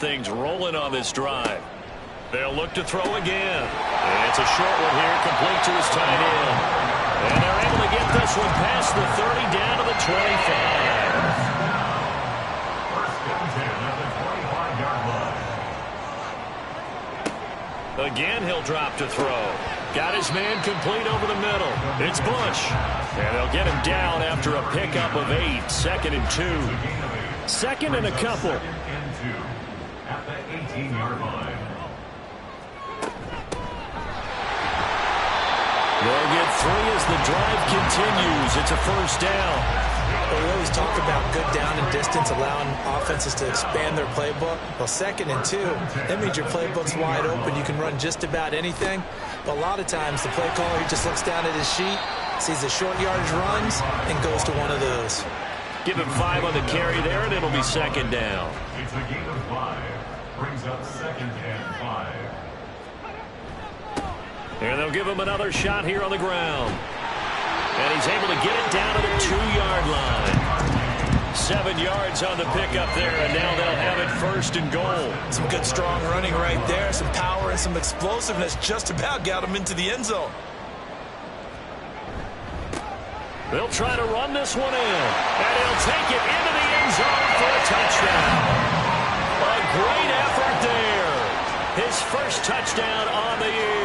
things rolling on this drive. They'll look to throw again. And it's a short one here, complete to his tight end. And they're able to get this one past the 30 down to the 25. Again, he'll drop to throw. Got his man complete over the middle. It's Bush. And they'll get him down after a pickup of 8. 2nd and 2. 2nd and a couple. At the 18-yard line. They'll get 3 as the drive continues. It's a first down. Well, we always talk about good down and distance, allowing offenses to expand their playbook. Well, 2nd and 2, that means your playbook's wide open. You can run just about anything. But a lot of times, the play caller, he just looks down at his sheet, sees the short yardage runs, and goes to one of those. Give him 5 on the carry there, and it'll be 2nd down. It's a gain of 5. Brings up 2nd and 5. And they'll give him another shot here on the ground. And he's able to get it down to the 2-yard line. 7 yards on the pickup there, and now they'll have it 1st and goal. Some good, strong running right there. Some power and some explosiveness just about got him into the end zone. They'll try to run this one in. And he'll take it into the end zone for a touchdown. A great effort there. His first touchdown on the year.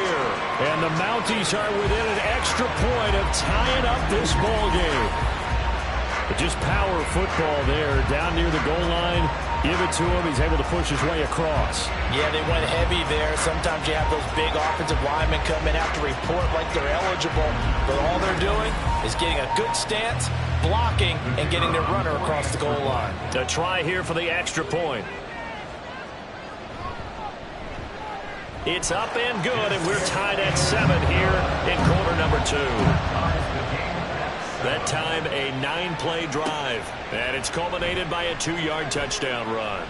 And the Mounties are within an extra point of tying up this ball game. But just power football there down near the goal line. Give it to him. He's able to push his way across. Yeah, they went heavy there. Sometimes you have those big offensive linemen come in, have to report like they're eligible. But all they're doing is getting a good stance, blocking, and getting their runner across the goal line. A try here for the extra point. It's up and good, and we're tied at 7 here in quarter number 2. That time a 9-play drive, and it's culminated by a 2-yard touchdown run.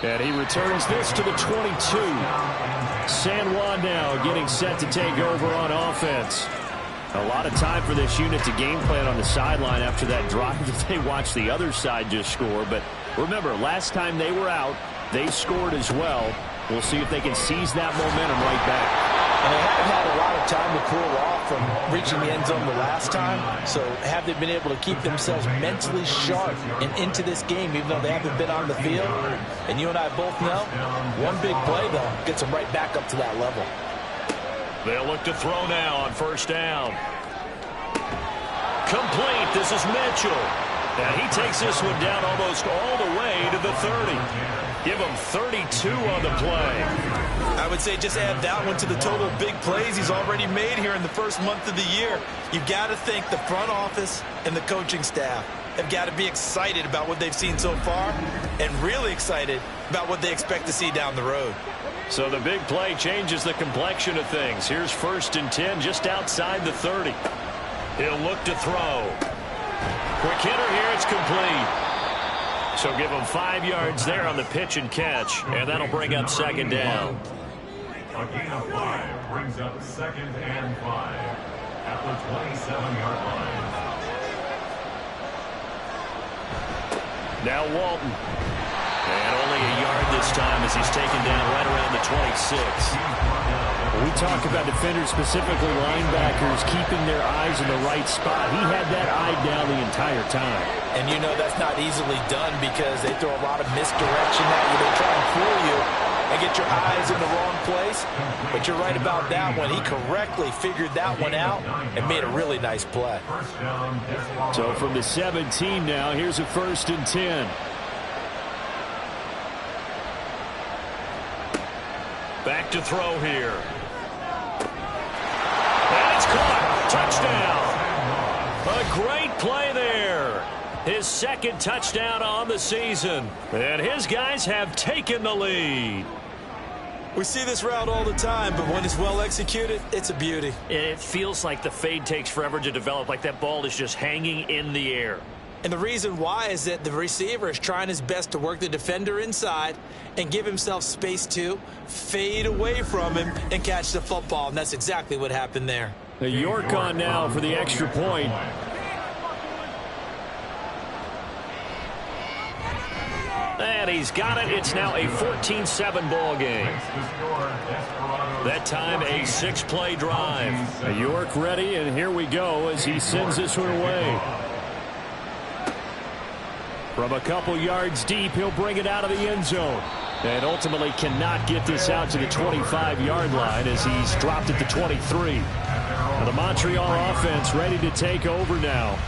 And he returns this to the 22. San Juan now getting set to take over on offense. A lot of time for this unit to game plan on the sideline after that drive that they watched the other side just score. But remember, last time they were out, they scored as well. We'll see if they can seize that momentum right back. And they haven't had a lot of time to cool off from reaching the end zone the last time. So have they been able to keep themselves mentally sharp and into this game, even though they haven't been on the field? And you and I both know, one big play, though, gets them right back up to that level. They'll look to throw now on first down. Complete. This is Mitchell. And he takes this one down almost all the way to the 30. Give him 32 on the play. I would say just add that one to the total big plays he's already made here in the first month of the year. You've got to think the front office and the coaching staff have got to be excited about what they've seen so far and really excited about what they expect to see down the road. So the big play changes the complexion of things. Here's 1st and 10 just outside the 30. He'll look to throw. Quick hitter here, it's complete. So give him 5 yards there on the pitch and catch, and that'll bring up 2nd down. A gain of 5 brings up 2nd and 5 at the 27-yard line. Now Walton. And only a yard this time as he's taken down right around the 26. We talk about defenders, specifically linebackers, keeping their eyes in the right spot. He had that eye down the entire time. And you know that's not easily done because they throw a lot of misdirection at you. They try and fool you and get your eyes in the wrong place. But you're right about that one. He correctly figured that one out and made a really nice play. So from the 17 now, here's a 1st and 10. Back to throw here. And it's caught. Touchdown. A great play there. His 2nd touchdown on the season. And his guys have taken the lead. We see this route all the time, but when it's well executed, it's a beauty. It feels like the fade takes forever to develop, like that ball is just hanging in the air. And the reason why is that the receiver is trying his best to work the defender inside and give himself space to fade away from him and catch the football. And that's exactly what happened there. The York on now for the extra point. And And he's got it. It's now a 14-7 ball game. That time a 6-play drive. York ready, and here we go as he sends this one away. From a couple yards deep, he'll bring it out of the end zone. And ultimately cannot get this out to the 25-yard line as he's dropped at the 23. Now the Montreal offense ready to take over now.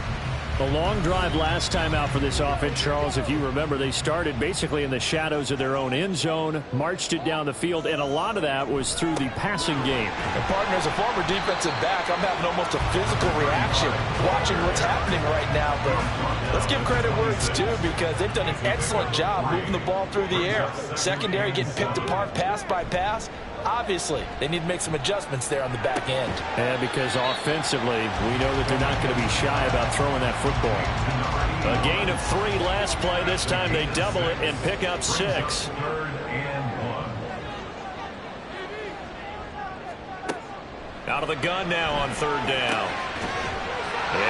The long drive last time out for this offense, Charles, if you remember, they started basically in the shadows of their own end zone, marched it down the field, and a lot of that was through the passing game. And partner, as a former defensive back, I'm having almost a physical reaction watching what's happening right now. But let's give credit where it's due because they've done an excellent job moving the ball through the air. Secondary getting picked apart pass by pass. Obviously, they need to make some adjustments there on the back end. And because offensively, we know that they're not going to be shy about throwing that football. A gain of 3 last play. This time they double it and pick up 6. Out of the gun now on 3rd down.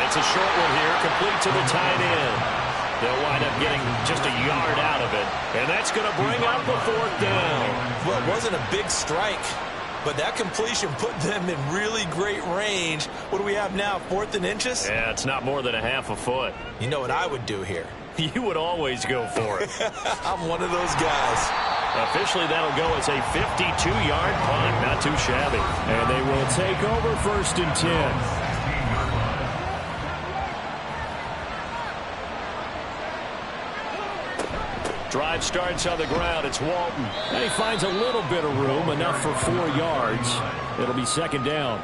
It's a short one here, complete to the tight end. They'll wind up getting just a yard out of it. And that's going to bring up the 4th down. Well, it wasn't a big strike, but that completion put them in really great range. What do we have now, 4th and inches? Yeah, it's not more than a half a foot. You know what I would do here? You would always go for it. I'm one of those guys. Officially, that'll go as a 52-yard punt. Not too shabby. And they will take over 1st and 10. Drive starts on the ground. It's Walton. And he finds a little bit of room, enough for 4 yards. It'll be 2nd down.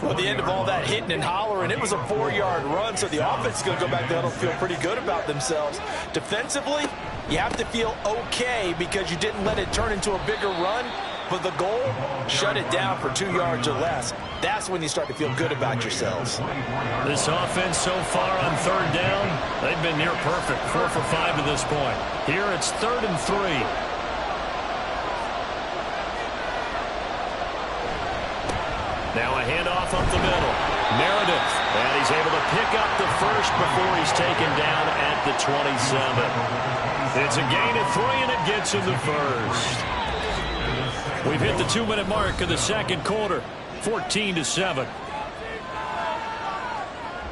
Well, at the end of all that hitting and hollering, it was a 4-yard run, so the offense is going to go back there and feel pretty good about themselves. Defensively, you have to feel okay because you didn't let it turn into a bigger run. But the goal, shut it down for 2 yards or less. That's when you start to feel good about yourselves. This offense so far on 3rd down, they've been near perfect. 4 for 5 to this point. Here it's 3rd and 3. Now a handoff up the middle. Meredith, and he's able to pick up the first before he's taken down at the 27. It's a gain of 3, and it gets him the first. We've hit the 2-minute mark of the 2nd quarter, 14-7.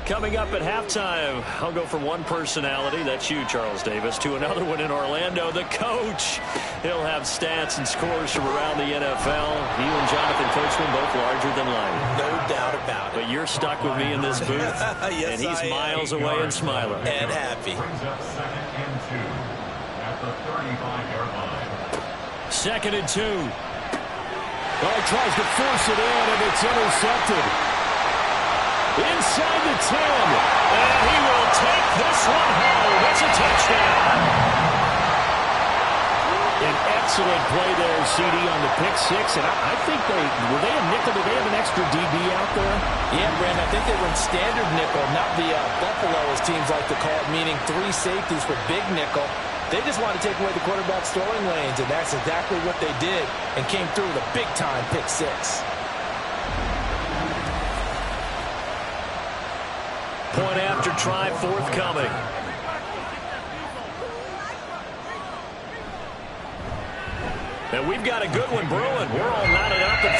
Coming up at halftime, I'll go from one personality, that's you, Charles Davis, to another one in Orlando, the coach. He'll have stats and scores from around the NFL. You and Jonathan Coachman both larger than life. No doubt about it. But you're stuck with me in this booth, yes, and he's miles away and smiling. And happy. Brings up 2nd and 2 at the 35-yard line. 2nd and 2. Oh, he tries to force it in, and it's intercepted. Inside the 10. And he will take this one home. It's a touchdown. An excellent play there, CD, on the pick 6. And I think were they a nickel? Did they have an extra DB out there? Yeah, Brandon, I think they were in standard nickel, not the Buffalo, as teams like to call it, meaning 3 safeties for big nickel. They just wanted to take away the quarterback's throwing lanes, and that's exactly what they did and came through with a big-time pick 6. Point after try forthcoming. And we've got a good one brewing. We're all knotted up at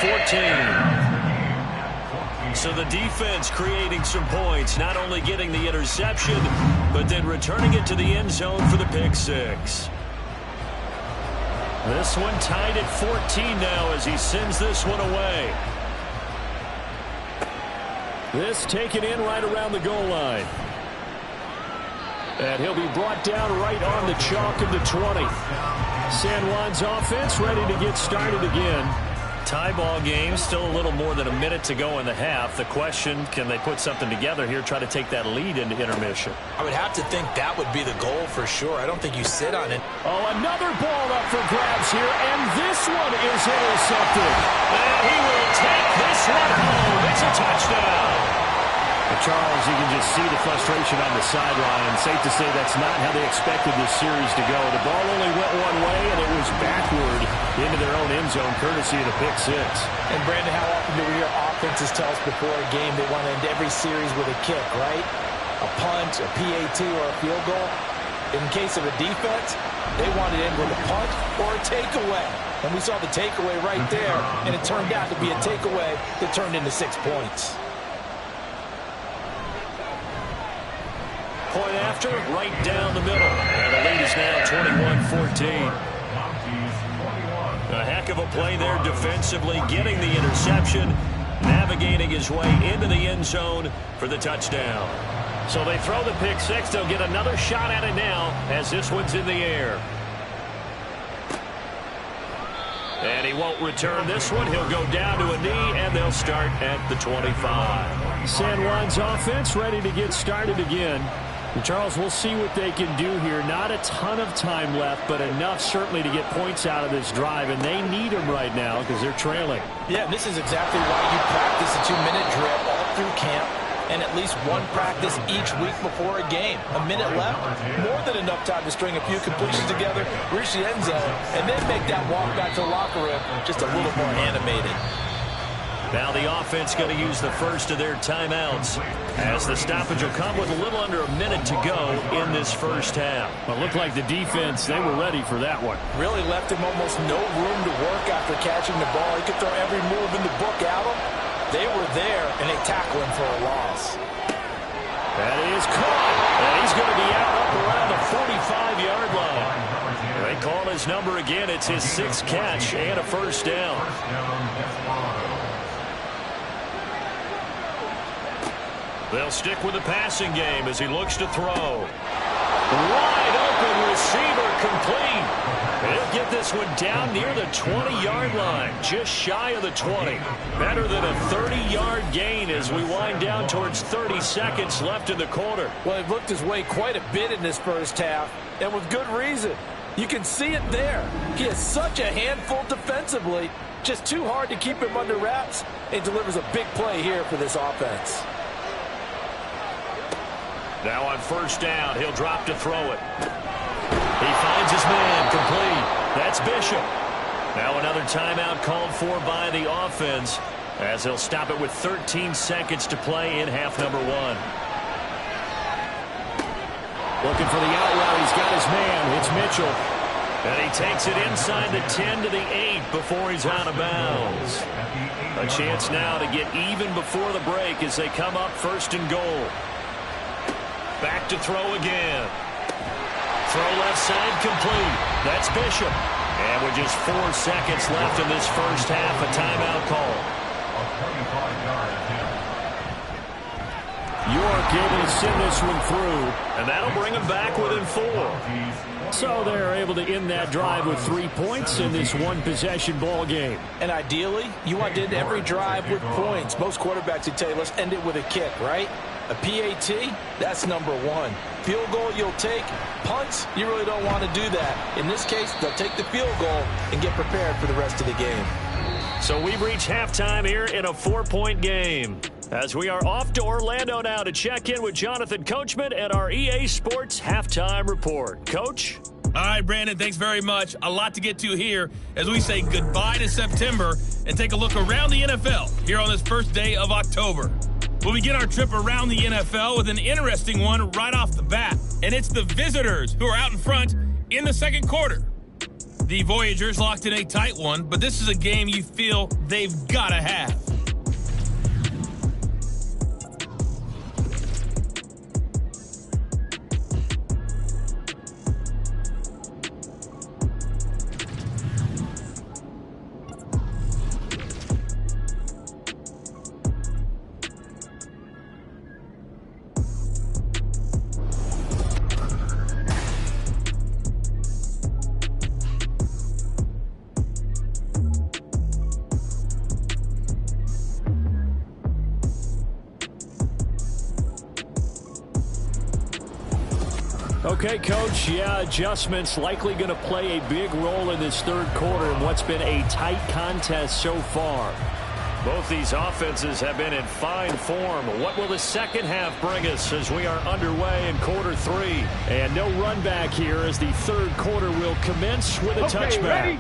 14. So the defense creating some points, not only getting the interception, but then returning it to the end zone for the pick 6. This one tied at 14 now as he sends this one away. This taken in right around the goal line. And he'll be brought down right on the chalk of the 20. San Juan's offense ready to get started again. Tie ball game, still a little more than a minute to go in the half. The question, can they put something together here, try to take that lead into intermission? I would have to think that would be the goal for sure. I don't think you sit on it. Oh, another ball up for grabs here, and this one is intercepted. And he will take this one home. It's a touchdown. Charles, you can just see the frustration on the sideline. Safe to say that's not how they expected this series to go. The ball only went one way, and it was backward into their own end zone, courtesy of the pick 6. And, Brandon, how often do we hear offenses tell us before a game they want to end every series with a kick, right? A punt, a PAT, or a field goal? In case of a defense, they wanted in with a punt or a takeaway. And we saw the takeaway right there, and it turned out to be a takeaway that turned into 6 points. Point after, right down the middle. And the lead is now 21-14. A heck of a play there defensively, getting the interception, navigating his way into the end zone for the touchdown. So they throw the pick six. They'll get another shot at it now as this one's in the air. And he won't return this one. He'll go down to a knee, and they'll start at the 25. San Juan's offense ready to get started again. And Charles, we'll see what they can do here. Not a ton of time left, but enough certainly to get points out of this drive, and they need them right now because they're trailing. Yeah, this is exactly why you practice a 2-minute drill all through camp and at least one practice each week before a game. A minute left, more than enough time to string a few completions together, reach the end zone, and then make that walk back to the locker room just a little more animated. Now the offense going to use the first of their timeouts as the stoppage will come with a little under a minute to go in this first half. Well, it looked like the defense, they were ready for that one. Really left him almost no room to work after catching the ball. He could throw every move in the book at him. They were there, and they tackle him for a loss. That is caught, and he's going to be out up around the 45-yard line. They call his number again. It's his 6th catch and a first down. They'll stick with the passing game as he looks to throw. Wide open receiver complete. He'll get this one down near the 20-yard line, just shy of the 20. Better than a 30-yard gain as we wind down towards 30 seconds left in the quarter. Well, he looked his way quite a bit in this first half, and with good reason. You can see it there. He is such a handful defensively. Just too hard to keep him under wraps, and delivers a big play here for this offense. Now on first down, he'll drop to throw it. He finds his man complete. That's Bishop. Now another timeout called for by the offense as he'll stop it with 13 seconds to play in half number 1. Looking for the out route. He's got his man. It's Mitchell. And he takes it inside the 10 to the 8 before he's out of bounds. A chance now to get even before the break as they come up first and goal. Back to throw again. Throw left side complete. That's Bishop. And with just 4 seconds left in this first half, a timeout call. York able to send this one through. And that'll bring him back within 4. So they're able to end that drive with 3 points in this one-possession ball game. And ideally, you want to end every drive with points. Most quarterbacks would tell you, let's end it with a kick, right? A PAT, that's number 1. Field goal you'll take. Punts, you really don't want to do that. In this case, they'll take the field goal and get prepared for the rest of the game. So we've reached halftime here in a 4-point game. As we are off to Orlando now to check in with Jonathan Coachman at our EA Sports Halftime Report. Coach? All right, Brandon, thanks very much. A lot to get to here as we say goodbye to September and take a look around the NFL here on this first day of October. We'll begin our trip around the NFL with an interesting one right off the bat, and it's the visitors who are out in front in the second quarter. The Voyagers locked in a tight one, but this is a game you feel they've got to have. Okay, Coach, yeah, adjustments likely going to play a big role in this third quarter in what's been a tight contest so far. Both these offenses have been in fine form. What will the second half bring us as we are underway in quarter 3? And no run back here as the third quarter will commence with a touchback. Ready?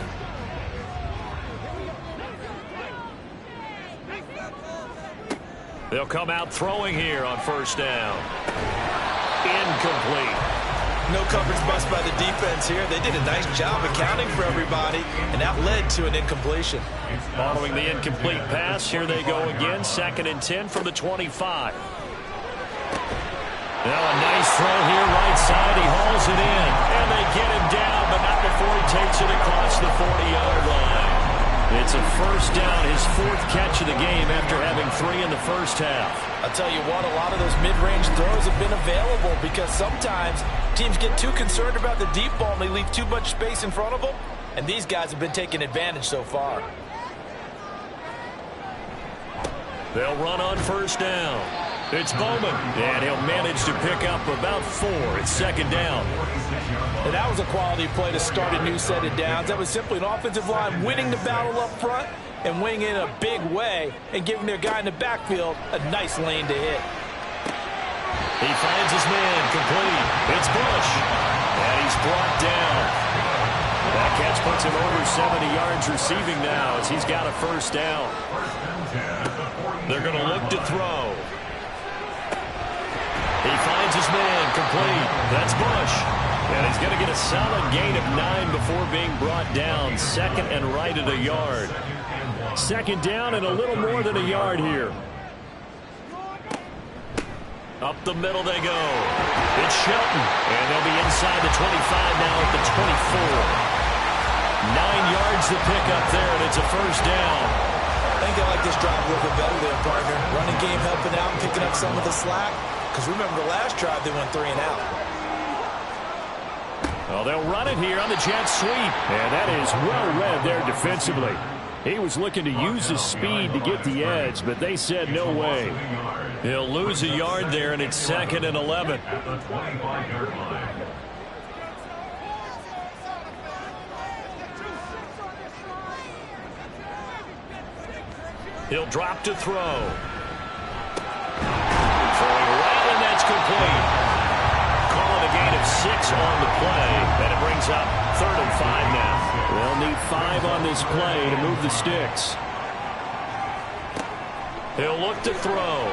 They'll come out throwing here on first down. Incomplete. No coverage bust by the defense here. They did a nice job accounting for everybody, and that led to an incompletion. Following the incomplete pass, here they go again. 2nd and 10 from the 25. Now a nice throw here, right side. He hauls it in, and they get him down, but not before he takes it across the 40-yard line. It's a first down, his 4th catch of the game after having 3 in the first half. I'll tell you what, a lot of those mid-range throws have been available because sometimes teams get too concerned about the deep ball and they leave too much space in front of them, and these guys have been taking advantage so far. They'll run on first down. It's Bowman, and he'll manage to pick up about 4. It's 2nd down. And that was a quality play to start a new set of downs. That was simply an offensive line winning the battle up front and winning in a big way and giving their guy in the backfield a nice lane to hit. He finds his man complete. It's Bush, and he's brought down. That catch puts him over 70 yards receiving now as he's got a first down. They're going to look to throw. He finds his man complete. That's Bush. And he's going to get a solid gain of 9 before being brought down. 2nd and right at a yard. 2nd down and a little more than a yard here. Up the middle they go. It's Shelton. And they'll be inside the 25 now at the 24. 9 yards to pick up there, and it's a first down. I think they like this drive a little bit better there, partner. Running game helping out and picking up some of the slack. Because remember the last drive they went 3 and out. Well, they'll run it here on the jet sweep. And that is well read there defensively. He was looking to use his speed to get the edge, but they said no way. He'll lose a yard there, and it's 2nd and 11. At the 25-yard line. He'll drop to throw. Throwing right, and that's complete. Calling a gain of 6 on the play, and it brings up 3rd and 5 now. They'll need 5 on this play to move the sticks. He'll look to throw.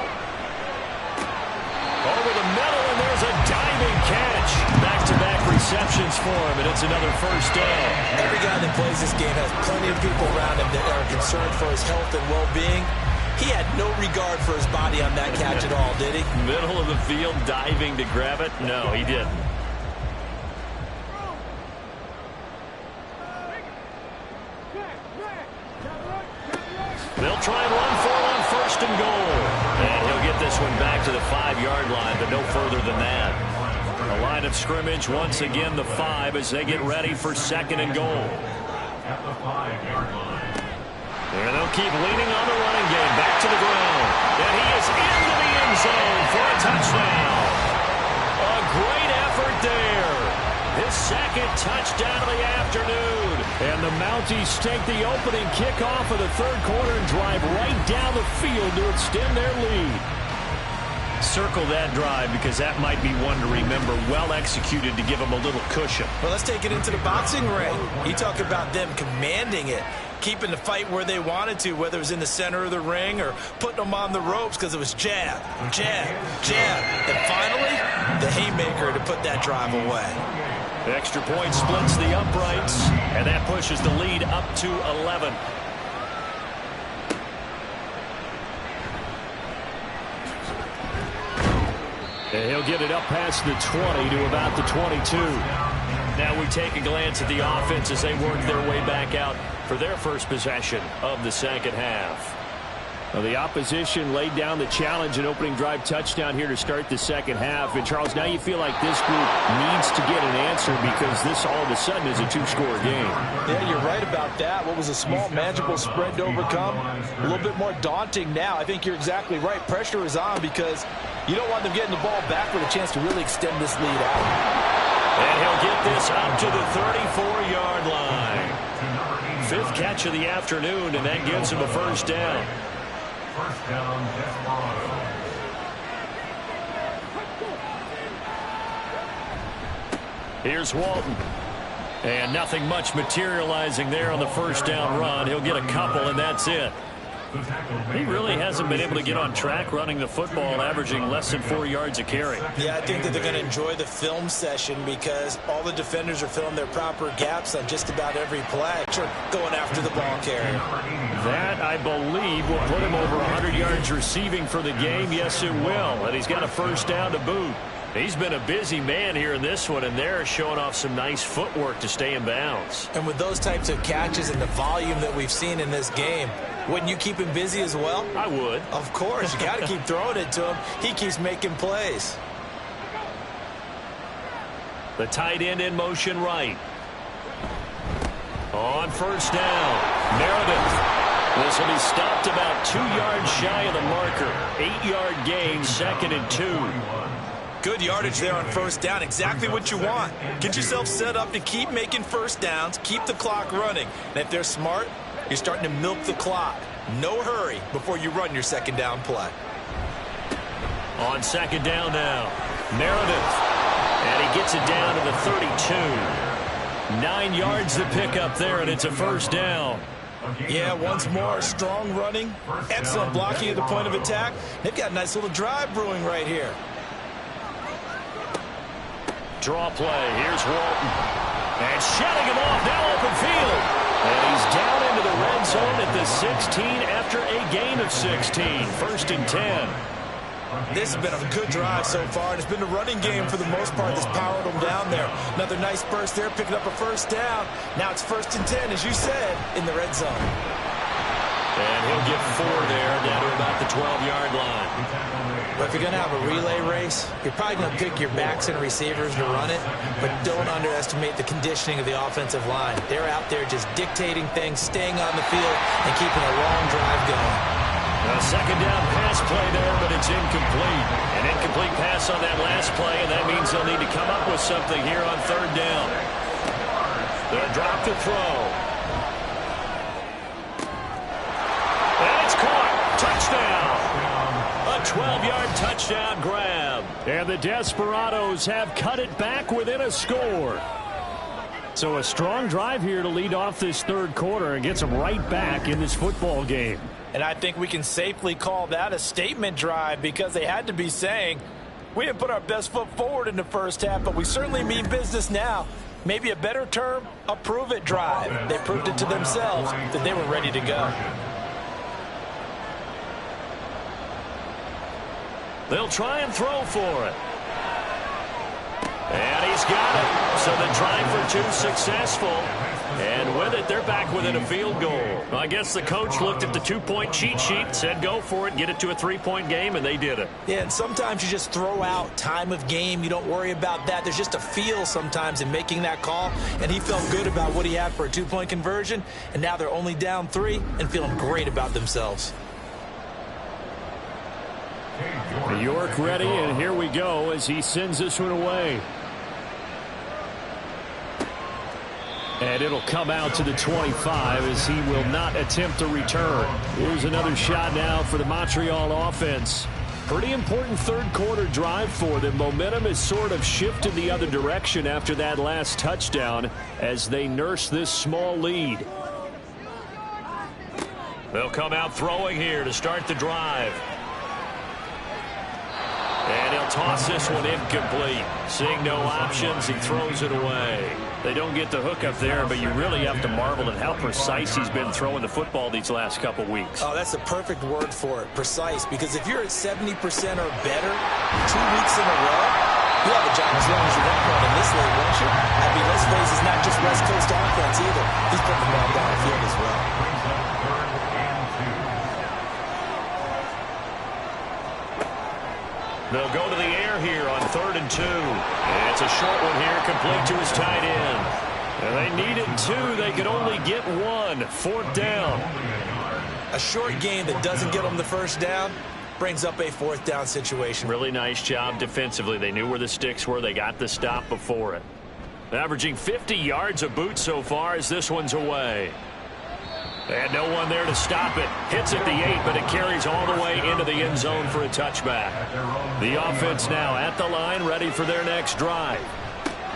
Over the middle, and there's a diving catch. Back-to-back receptions for him, and it's another first down. Every guy that plays this game has plenty of people around him that are concerned for his health and well-being. He had no regard for his body on that catch at all, did he? Middle of the field, diving to grab it? No, he didn't. They'll try and run for it on 1st and goal. And he'll get this one back to the 5-yard line, but no further than that. A line of scrimmage, once again the 5 as they get ready for 2nd and goal. At the 5-yard line. And they'll keep leaning on the running game. Back to the ground. And he is into the end zone for a touchdown. A great effort there. His 2nd touchdown of the afternoon. And the Mounties take the opening kickoff of the 3rd quarter and drive right down the field to extend their lead. Circle that drive because that might be one to remember. Well executed to give them a little cushion. Well, let's take it into the boxing ring. You talk about them commanding it, keeping the fight where they wanted to, whether it was in the center of the ring or putting them on the ropes because it was jab, jab, jab. And finally, the haymaker to put that drive away. The extra point splits the uprights, and that pushes the lead up to 11. And he'll get it up past the 20 to about the 22. Now we take a glance at the offense as they work their way back out for their first possession of the 2nd half. Well, the opposition laid down the challenge and opening drive touchdown here to start the 2nd half. And, Charles, now you feel like this group needs to get an answer because this all of a sudden is a 2-score game. Yeah, you're right about that. What was a small, manageable spread to overcome, a little bit more daunting now. I think you're exactly right. Pressure is on because you don't want them getting the ball back with a chance to really extend this lead out. And he'll get this up to the 34-yard line. 5th catch of the afternoon, and that gives him a first down. First down, Desperados. Here's Walton. And nothing much materializing there on the first down run. He'll get a couple, and that's it. He really hasn't been able to get on track running the football, averaging less than 4 yards a carry. Yeah, I think that they're going to enjoy the film session because all the defenders are filling their proper gaps on just about every play. Sure, going after the ball carrier. That, I believe, will put him over 100 yards receiving for the game. Yes, it will. And he's got a first down to boot. He's been a busy man here in this one, and they're showing off some nice footwork to stay in bounds. And with those types of catches and the volume that we've seen in this game, wouldn't you keep him busy as well? I would. Of course. You got to keep throwing it to him. He keeps making plays. The tight end in motion right. On first down, Meredith. This will be stopped about 2 yards shy of the marker. 8-yard gain, 2nd and 2. Good yardage there on first down. Exactly what you want. Get yourself set up to keep making first downs, keep the clock running. And if they're smart, you're starting to milk the clock. No hurry before you run your second down play. On second down now, Meredith. And he gets it down to the 32. 9 yards to pick up there, and it's a first down. Yeah, once more, strong running, excellent blocking at the point of attack. They've got a nice little drive brewing right here. Draw play. Here's Walton. And shutting him off. Now open field. And he's down into the red zone at the 16 after a gain of 16. 1st and 10. This has been a good drive so far, and it's been a running game for the most part that's powered them down there. Another nice burst there, picking up a first down. Now it's 1st and 10, as you said, in the red zone. And he'll get 4 there, down to about the 12-yard line. But if you're going to have a relay race, you're probably going to pick your backs and receivers to run it, but don't underestimate the conditioning of the offensive line. They're out there just dictating things, staying on the field, and keeping a long drive going. A second down pass play there, but it's incomplete. An incomplete pass on that last play, and that means they'll need to come up with something here on 3rd down. The drop to throw. And it's caught. Touchdown. A 12-yard touchdown grab. And the Desperados have cut it back within a score. So a strong drive here to lead off this 3rd quarter and gets them right back in this football game. And I think we can safely call that a statement drive because they had to be saying, we didn't put our best foot forward in the first half, but we certainly mean business now. Maybe a better term, a prove-it drive. They proved it to themselves that they were ready to go. They'll try and throw for it. And he's got it. So the drive for 2 successful. And with it, they're back within a field goal. I guess the coach looked at the 2-point cheat sheet, said go for it, get it to a 3-point game, and they did it. Yeah, and sometimes you just throw out time of game. You don't worry about that. There's just a feel sometimes in making that call, and he felt good about what he had for a 2-point conversion, and now they're only down 3 and feeling great about themselves. York ready, and here we go as he sends this one away. And it'll come out to the 25 as he will not attempt a return. Here's another shot now for the Montreal offense. Pretty important 3rd quarter drive for them. Momentum has sort of shifted the other direction after that last touchdown as they nurse this small lead. They'll come out throwing here to start the drive. And he'll toss this one incomplete. Seeing no options, he throws it away. They don't get the hook up there, but you really have to marvel at how precise he's been throwing the football these last couple weeks. Oh, that's the perfect word for it, precise, because if you're at 70% or better 2 weeks in a row, you have a job as long as you're not running this league, won't you? I mean, let's face it's not just West Coast offense either. He's putting the ball down the field as well. They'll go to the air here on 3rd and 2. And it's a short one here, complete to his tight end. And they needed 2. They could only get 1. 4th down. A short game that doesn't get them the first down brings up a 4th down situation. Really nice job defensively. They knew where the sticks were. They got the stop before it. Averaging 50 yards a boot so far as this one's away. And no one there to stop it. Hits at the 8, but it carries all the way into the end zone for a touchback. The offense now at the line, ready for their next drive.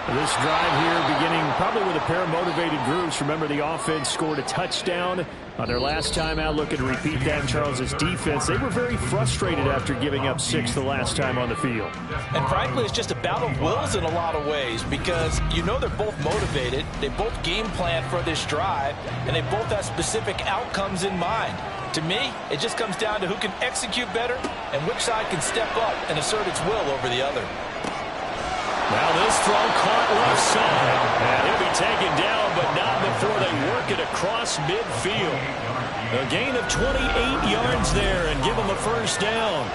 This drive here beginning probably with a pair of motivated groups. Remember, the offense scored a touchdown on their last time out. Looking to repeat that in Charles' defense. They were very frustrated after giving up 6 the last time on the field. And frankly, it's just a battle of wills in a lot of ways because you know they're both motivated. They both game plan for this drive, and they both have specific outcomes in mind. To me, it just comes down to who can execute better and which side can step up and assert its will over the other. Now this throw caught left side. And he'll be taken down, but not before they work it across midfield. A gain of 28 yards there and give them a first down.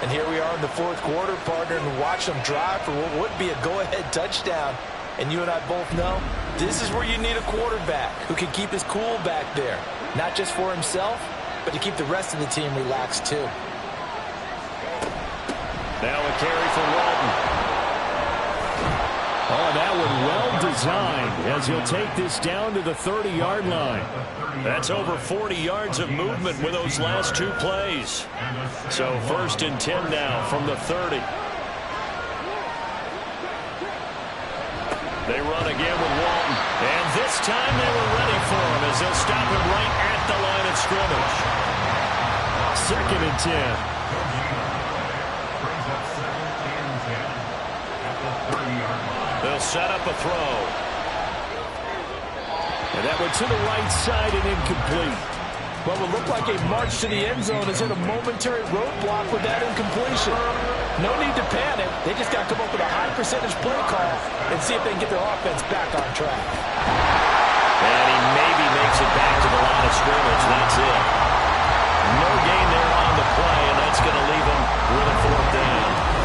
And here we are in the fourth quarter, partner, and watch them drive for what would be a go-ahead touchdown. And you and I both know this is where you need a quarterback who can keep his cool back there. Not just for himself, but to keep the rest of the team relaxed too. Now a carry for Walton. Oh, that one well designed as he'll take this down to the 30-yard line. That's over 40 yards of movement with those last 2 plays. So 1st and 10 now from the 30. They run again with Walton. And this time they were ready for him as they'll stop him right at the line of scrimmage. 2nd and 10. They'll set up a throw. And that went to the right side and incomplete. What would look like a march to the end zone has hit a momentary roadblock with that incompletion. No need to panic. They just got to come up with a high percentage play call and see if they can get their offense back on track. And he maybe makes it back to the line of scrimmage. That's it. No gain there on the play, and that's going to leave him with a 4th down.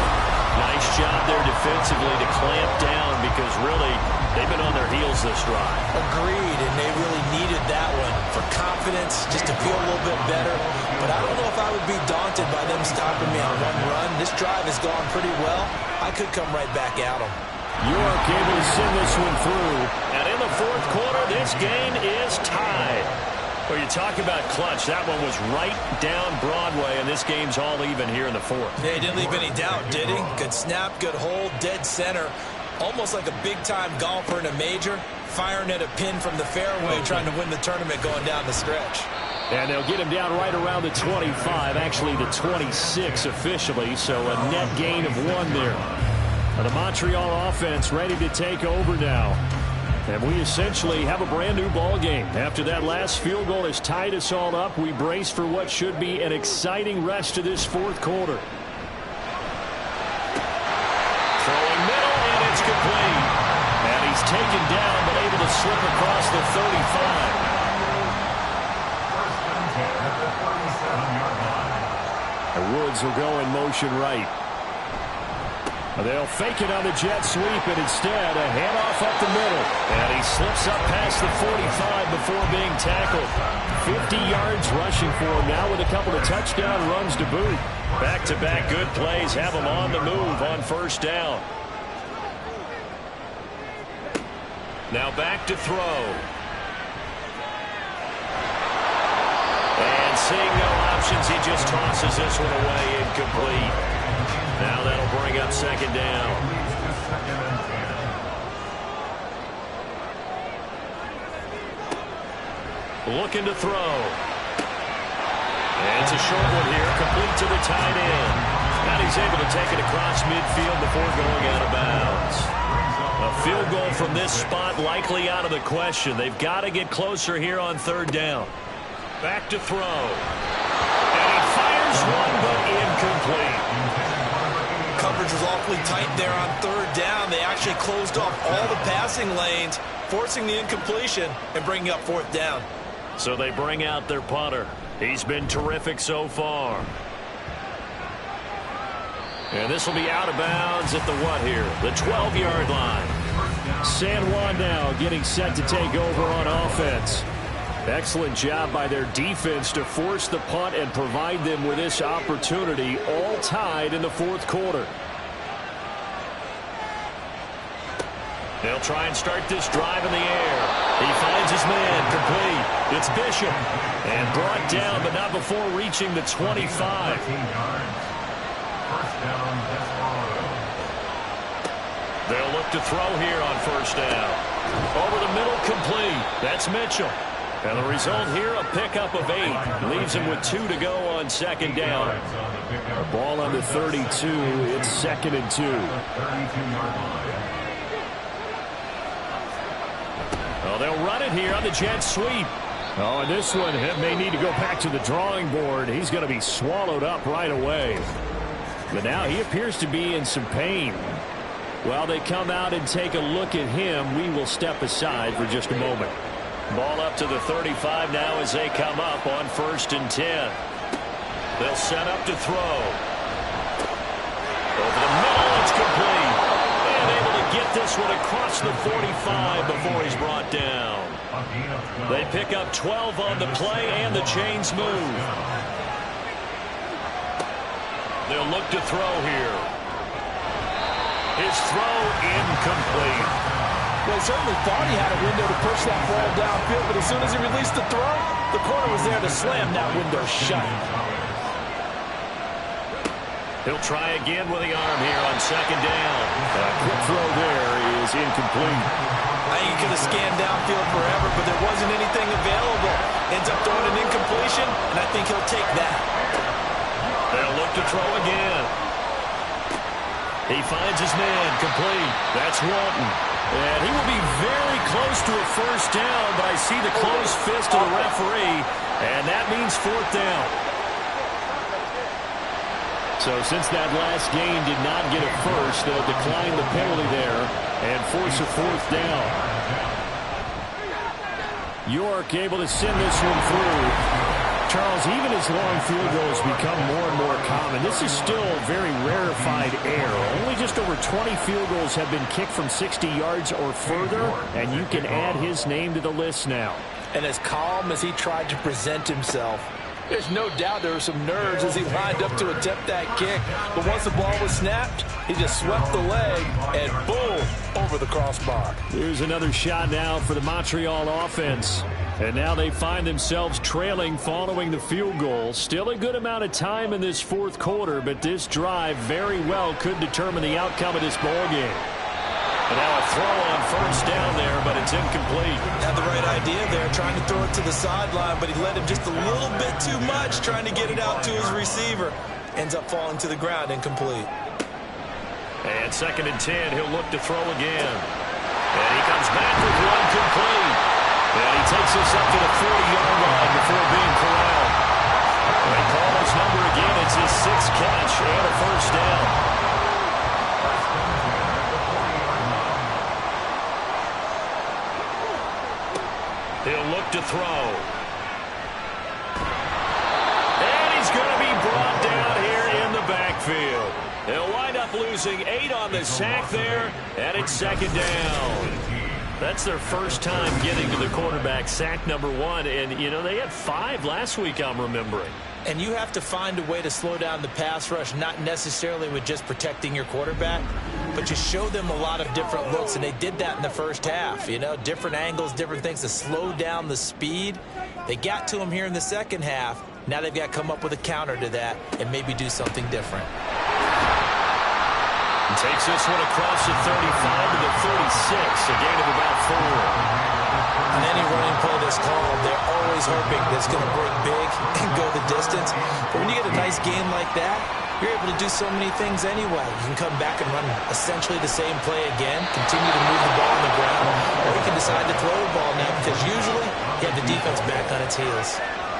Nice job there defensively to clamp down because really they've been on their heels this drive. Agreed, and they really needed that one for confidence, just to feel a little bit better. But I don't know if I would be daunted by them stopping me on one run. This drive has gone pretty well. I could come right back at them. York able to send this one through. And in the 4th quarter, this game is tied. Well, you talk about clutch. That one was right down Broadway, and this game's all even here in the 4th. Yeah, he didn't leave any doubt, did he? Good snap, good hold, dead center. Almost like a big-time golfer in a major, firing at a pin from the fairway, trying to win the tournament going down the stretch. And they'll get him down right around the 25, actually the 26 officially, so a net gain of 1 there. Now the Montreal offense ready to take over now. And we essentially have a brand-new ball game. After that last field goal has tied us all up, we brace for what should be an exciting rest of this 4th quarter. Throwing middle, and it's complete. And he's taken down, but able to slip across the 35. And Woods will go in motion right. They'll fake it on the jet sweep, and instead a handoff up the middle. And he slips up past the 45 before being tackled. 50 yards rushing for him now with a couple of touchdown runs to boot. Back-to-back good plays have him on the move on 1st down. Now back to throw. And seeing no options, he just tosses this one away incomplete. Now that'll bring up 2nd down. Looking to throw. And it's a short one here, complete to the tight end. And he's able to take it across midfield before going out of bounds. A field goal from this spot likely out of the question. They've got to get closer here on 3rd down. Back to throw. And he fires one, but incomplete. Coverage was awfully tight there on 3rd down. They actually closed off all the passing lanes, forcing the incompletion and bringing up 4th down. So they bring out their punter. He's been terrific so far. And this will be out of bounds at the what here? The 12-yard line. San Juan now getting set to take over on offense. Excellent job by their defense to force the punt and provide them with this opportunity, all tied in the 4th quarter. They'll try and start this drive in the air. He finds his man, complete. It's Bishop. And brought down, but not before reaching the 25. They'll look to throw here on first down. Over the middle, complete. That's Mitchell. And the result here, a pickup of 8. Leaves him with 2 to go on second down. A ball on the 32. It's 2nd and 2. Well, they'll run it here on the jet sweep. Oh, and this one may need to go back to the drawing board. He's going to be swallowed up right away. But now he appears to be in some pain. While they come out and take a look at him, we will step aside for just a moment. Ball up to the 35 now as they come up on 1st and 10. They'll set up to throw. Over the middle, it's complete. And able to get this one across the 45 before he's brought down. They pick up 12 on the play, and the chains move. They'll look to throw here. His throw incomplete. Well, he certainly thought he had a window to push that ball downfield, but as soon as he released the throw, the corner was there to slam that window shut. He'll try again with the arm here on second down. A quick throw there is incomplete. I think he could have scanned downfield forever, but there wasn't anything available. Ends up throwing an incompletion, and I think he'll take that. They'll look to throw again. He finds his man, complete. That's Walton. And he will be very close to a first down, but I see the closed fist of the referee, and that means 4th down. So since that last game did not get a first, they'll decline the penalty there and force a 4th down. York able to send this one through. Charles, even as long field goals become more and more common, this is still very rarefied air. Only just over 20 field goals have been kicked from 60 yards or further, and you can add his name to the list now. And as calm as he tried to present himself, there's no doubt there were some nerves as he lined up to attempt that kick. But once the ball was snapped, he just swept the leg and boom, over the crossbar. Here's another shot now for the Montreal offense. And now they find themselves trailing following the field goal. Still a good amount of time in this 4th quarter, but this drive very well could determine the outcome of this ball game. And now a throw on first down there, but it's incomplete. Had the right idea there, trying to throw it to the sideline, but he led him just a little bit too much, trying to get it out to his receiver. Ends up falling to the ground, incomplete. And 2nd and 10, he'll look to throw again. And he comes back with one complete. And he takes this up to the 40-yard line before being corralled. They call his number again. It's his 6th catch and a first down. He'll look to throw. And he's going to be brought down here in the backfield. He'll wind up losing 8 on the sack there, and it's 2nd down. That's their first time getting to the quarterback, sack number 1. And, you know, they had 5 last week, I'm remembering. And you have to find a way to slow down the pass rush, not necessarily with just protecting your quarterback, but you show them a lot of different looks, and they did that in the first half. You know, different angles, different things to slow down the speed. They got to him here in the second half. Now they've got to come up with a counter to that and maybe do something different. Takes this one across the 35 to the 36, a gain of about 4. On any running play that's called, they're always hoping that it's going to break big and go the distance. But when you get a nice game like that, you're able to do so many things anyway. You can come back and run essentially the same play again, continue to move the ball on the ground, or you can decide to throw the ball now because usually you have the defense back on its heels.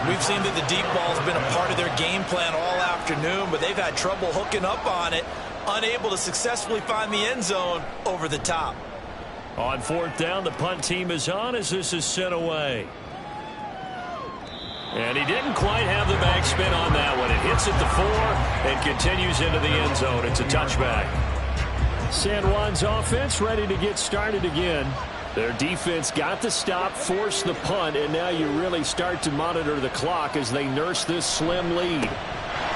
We've seen that the deep ball has been a part of their game plan all afternoon, but they've had trouble hooking up on it, unable to successfully find the end zone over the top. On 4th down, the punt team is on as this is sent away. And he didn't quite have the backspin on that one. It hits at the 4 and continues into the end zone. It's a touchback. San Juan's offense ready to get started again. Their defense got the stop, forced the punt, and now you really start to monitor the clock as they nurse this slim lead.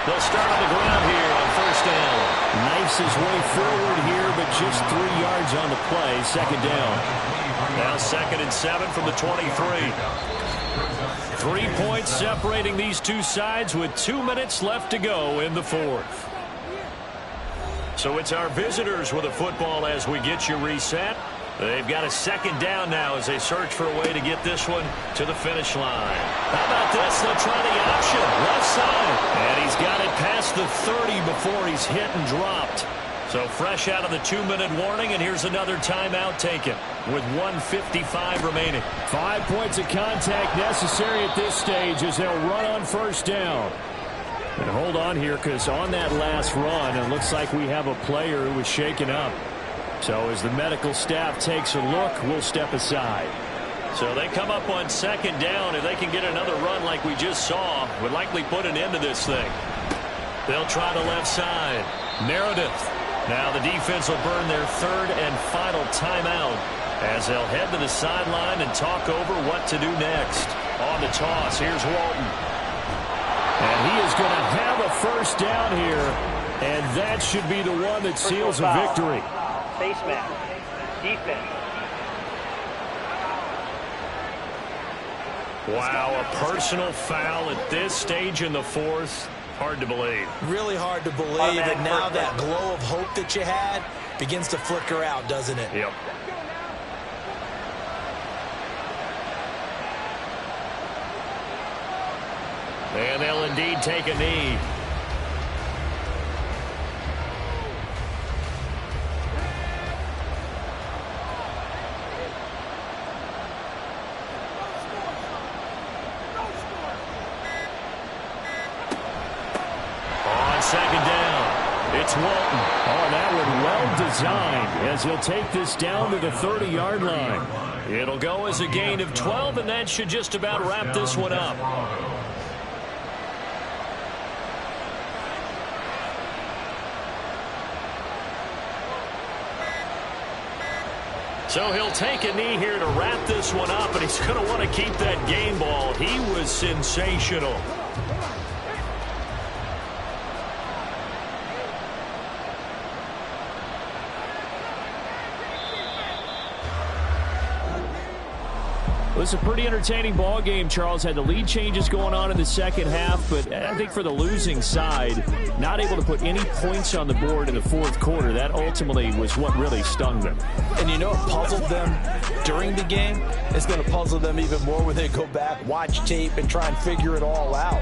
They'll start on the ground here on first down. Knifes his way forward here, but just 3 yards on the play. 2nd down. Now 2nd and 7 from the 23. 3 points separating these two sides with 2 minutes left to go in the 4th. So it's our visitors with a football as we get you reset. They've got a second down now as they search for a way to get this one to the finish line. How about this? They'll try the option. Left side. And he's got it past the 30 before he's hit and dropped. So fresh out of the 2-minute warning, and here's another timeout taken with 1:55 remaining. 5 points of contact necessary at this stage as they'll run on first down. And hold on here, because on that last run, it looks like we have a player who was shaken up. So as the medical staff takes a look, we'll step aside. So they come up on second down. If they can get another run like we just saw, would likely put an end to this thing. They'll try the left side. Meredith. Now the defense will burn their third and final timeout as they'll head to the sideline and talk over what to do next. On the toss, here's Walton. And he is going to have a first down here, and that should be the one that seals a victory. Face mask. Defense. Wow, a personal foul at this stage in the fourth. Hard to believe. Really hard to believe, and now that glow of hope that you had begins to flicker out, doesn't it? Yep. And they'll indeed take a knee. Second down. It's Walton. Oh, that one well designed as he'll take this down to the 30-yard line. It'll go as a gain of 12, and that should just about wrap this one up. So he'll take a knee here to wrap this one up, and he's going to want to keep that game ball. He was sensational. It was a pretty entertaining ball game, Charles. Had the lead changes going on in the second half, but I think for the losing side, not able to put any points on the board in the fourth quarter, that ultimately was what really stung them. And you know what puzzled them during the game? It's going to puzzle them even more when they go back, watch tape, and try and figure it all out.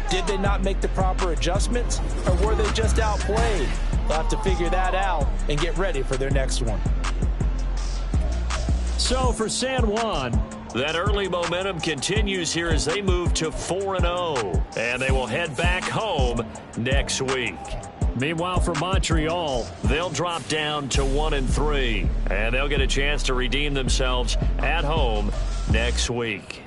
Did they not make the proper adjustments, or were they just outplayed? They'll have to figure that out and get ready for their next one. So for San Juan, that early momentum continues here as they move to 4-0, and they will head back home next week. Meanwhile, for Montreal, they'll drop down to 1-3, and they'll get a chance to redeem themselves at home next week.